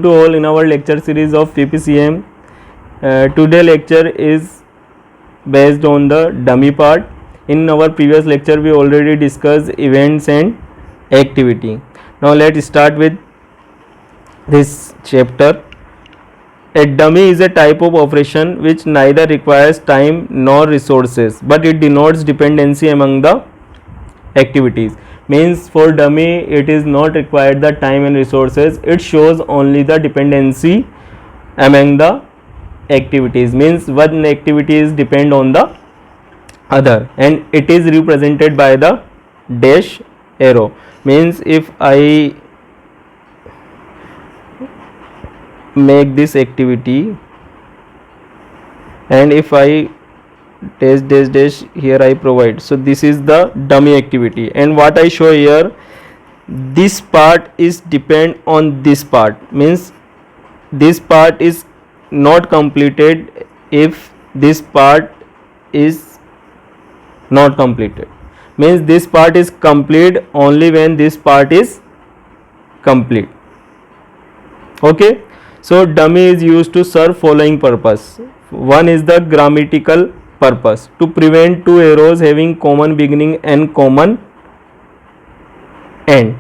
To all in our lecture series of PPCM. Today lecture is based on the dummy part. In our previous lecture we already discussed events and activity. Now let's start with this chapter. A dummy is a type of operation which neither requires time nor resources, but it denotes dependency among the activities. Means for dummy it is not required the time and resources, it shows only the dependency among the activities. Means one activities depend on the other, and it is represented by the dash arrow. Means if I make this activity and if I dash here I provide, so this is the dummy activity, and what I show here, this part is depend on this part. Means this part is not completed if this part is not completed. Means this part is complete only when this part is complete. Okay, so dummy is used to serve following purpose. One is the grammatical purpose, to prevent two arrows having common beginning and common end.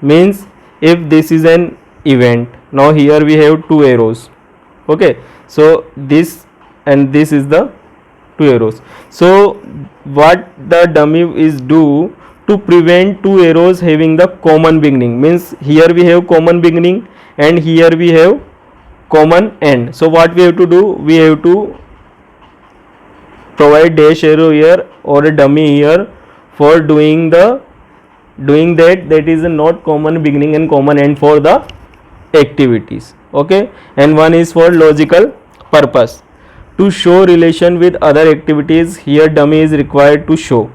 Means if this is an event, now here we have two arrows. Okay, so this and this is the two arrows. So what the dummy is do to prevent two arrows having the common beginning. Means here we have common beginning and here we have common end. So what we have to do, we have to provide dash arrow here or a dummy here for doing that is a not common beginning and common end for the activities. Okay, and one is for logical purpose, to show relation with other activities. Here dummy is required to show.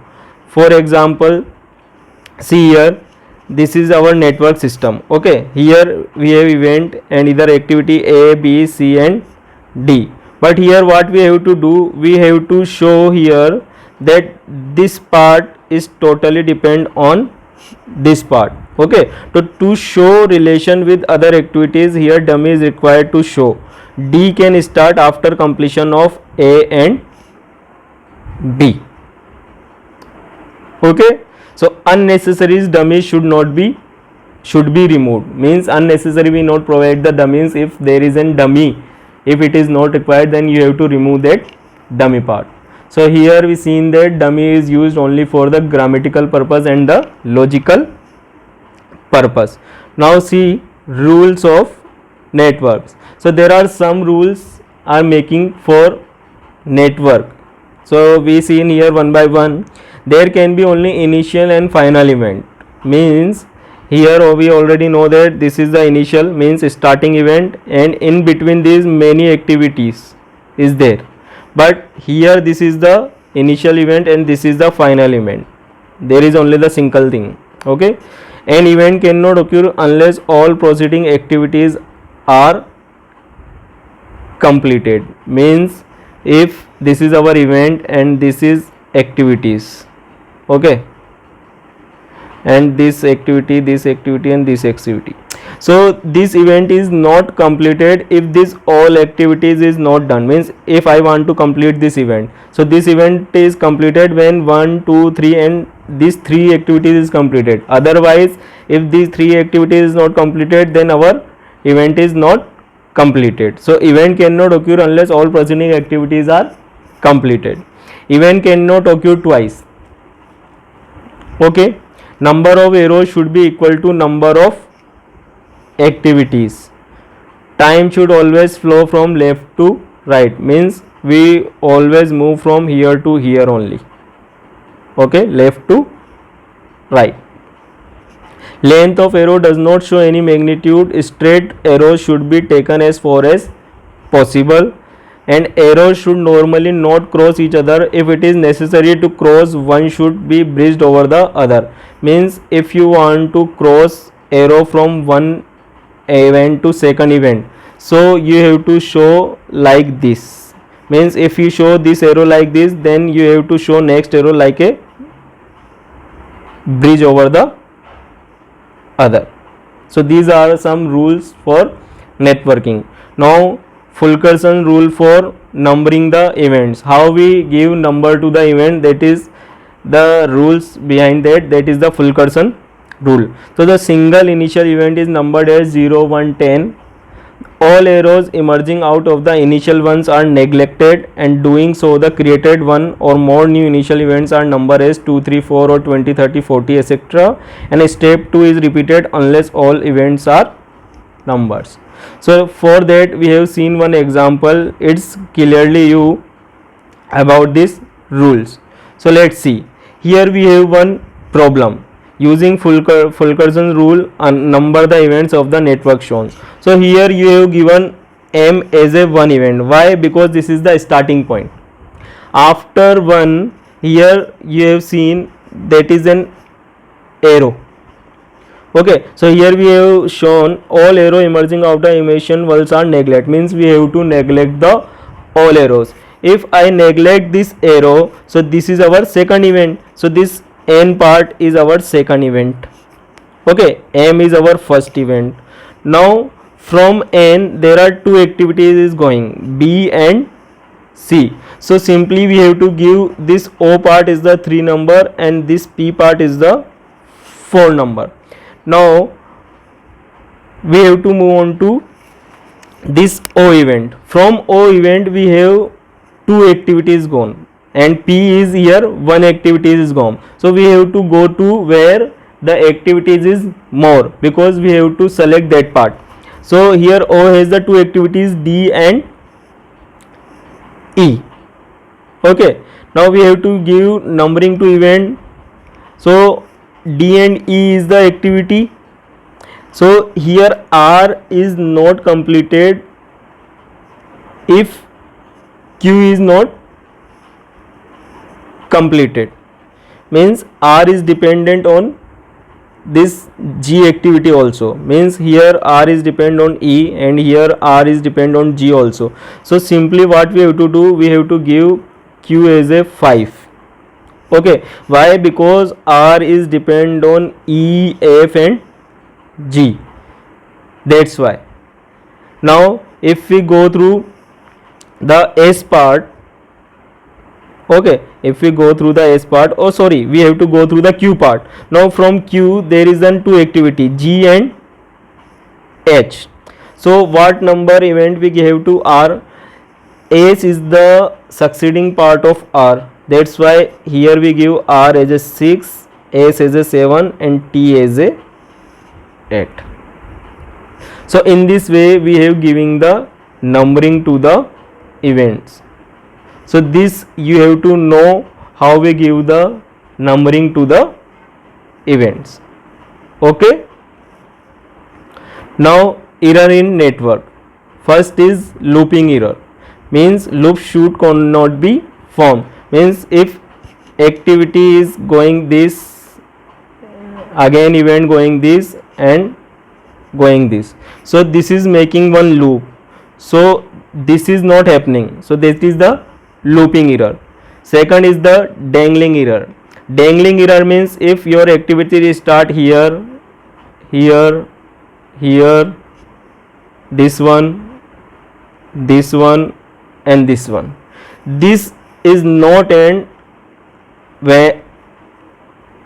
For example, see here, this is our network system. Okay, here we have event and either activity A, B, C and D. But here what we have to do, we have to show here that this part is totally depend on this part. Okay, so to show relation with other activities, here dummy is required to show. D can start after completion of A and B. Okay, so unnecessary dummies should be removed. Means unnecessary we not provide the dummies. If there is a dummy, if it is not required, then you have to remove that dummy part. So here we seen that dummy is used only for the grammatical purpose and the logical purpose. Now see rules of networks. So there are some rules are making for network. So we see in here one by one. There can be only initial and final event. Means here we already know that this is the initial, means starting event, and in between these many activities is there. But here this is the initial event and this is the final event. There is only the single thing. Okay, an event cannot occur unless all preceding activities are completed. Means if this is our event and this is activities. Okay, and this activity and this activity, so this event is not completed if this all activities is not done. Means if I want to complete this event, so this event is completed when 1, 2, 3 and these 3 activities is completed. Otherwise if these 3 activities is not completed, then our event is not completed. So event cannot occur unless all preceding activities are completed. Event cannot occur twice. Okay, number of arrows should be equal to number of activities. Time should always flow from left to right. Means we always move from here to here only. Okay, left to right. Length of arrow does not show any magnitude. Straight arrows should be taken as far as possible, and arrows should normally not cross each other. If it is necessary to cross, one should be bridged over the other. Means if you want to cross arrow from one event to second event, so you have to show like this. Means if you show this arrow like this, then you have to show next arrow like a bridge over the other. So these are some rules for networking. Now Fulkerson rule for numbering the events. How we give number to the event, that is the rules behind that, that is the Fulkerson rule. So the single initial event is numbered as 0, 1, 10. All arrows emerging out of the initial ones are neglected, and doing so the created one or more new initial events are numbered as 2, 3, 4 or 20, 30, 40 etc. and step 2 is repeated unless all events are numbers. So for that we have seen one example, it's clearly you about these rules. So let's see, here we have one problem. Using Fulkerson's rule, number the events of the network shown. So here you have given M as a one event. Why? Because this is the starting point. After 1, here you have seen that is an arrow. Okay, so here we have shown all arrow emerging out of emission ones are neglect, means we have to neglect the all arrows. If I neglect this arrow, so this is our second event, so this N part is our second event. Okay, M is our first event. Now from N there are two activities is going, B and C. So simply we have to give this O part is the 3 number and this P part is the 4 number. Now we have to move on to this O event. From O event we have two activities gone, and P is here one activity is gone. So we have to go to where the activities is more, because we have to select that part. So here O has the two activities D and E. Okay, now we have to give numbering to event. So D and E is the activity. So here R is not completed if Q is not completed, means R is dependent on this G activity also, means here R is dependent on E and here R is dependent on G also. So simply what we have to do, we have to give Q as a 5. Okay, why? Because R is dependent on E, F and G, that's why. Now if we go through the S part, okay, if we go through the S part, oh sorry, we have to go through the Q part. Now from Q there is then two activity, G and H. So what number event we give to R? S is the succeeding part of R, that's why here we give R as a 6, S as a 7 and T as a 8. So in this way we have giving the numbering to the events. So this you have to know how we give the numbering to the events. Okay, now error in network. First is looping error, means loop should cannot be formed, means if activity is going this, again event going this and going this, so this is making one loop, so this is not happening, so that is the looping error. Second is the dangling error. Dangling error means if your activity start here, here, here, this one and this one, this is not end, where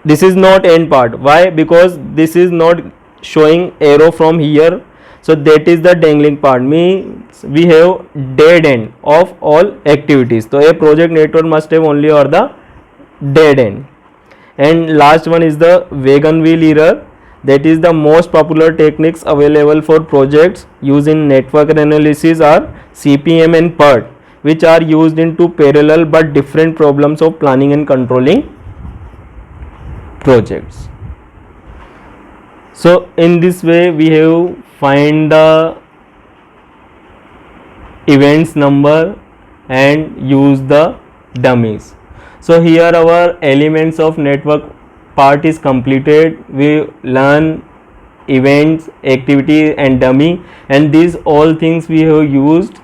this is not end part. Why? Because this is not showing arrow from here, so that is the dangling part, means we have dead end of all activities. So a project network must have only or the dead end. And last one is the wagon wheel error, that is the most popular techniques available for projects used in network analysis are CPM and PERT, which are used in two parallel but different problems of planning and controlling projects. So in this way we have find the events number and use the dummies. So here our elements of network part is completed. We learn events, activity and dummy, and these all things we have used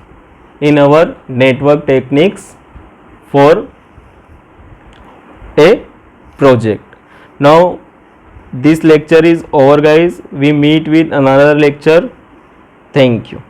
in our network techniques for a project. Now this lecture is over guys, we meet with another lecture. Thank you.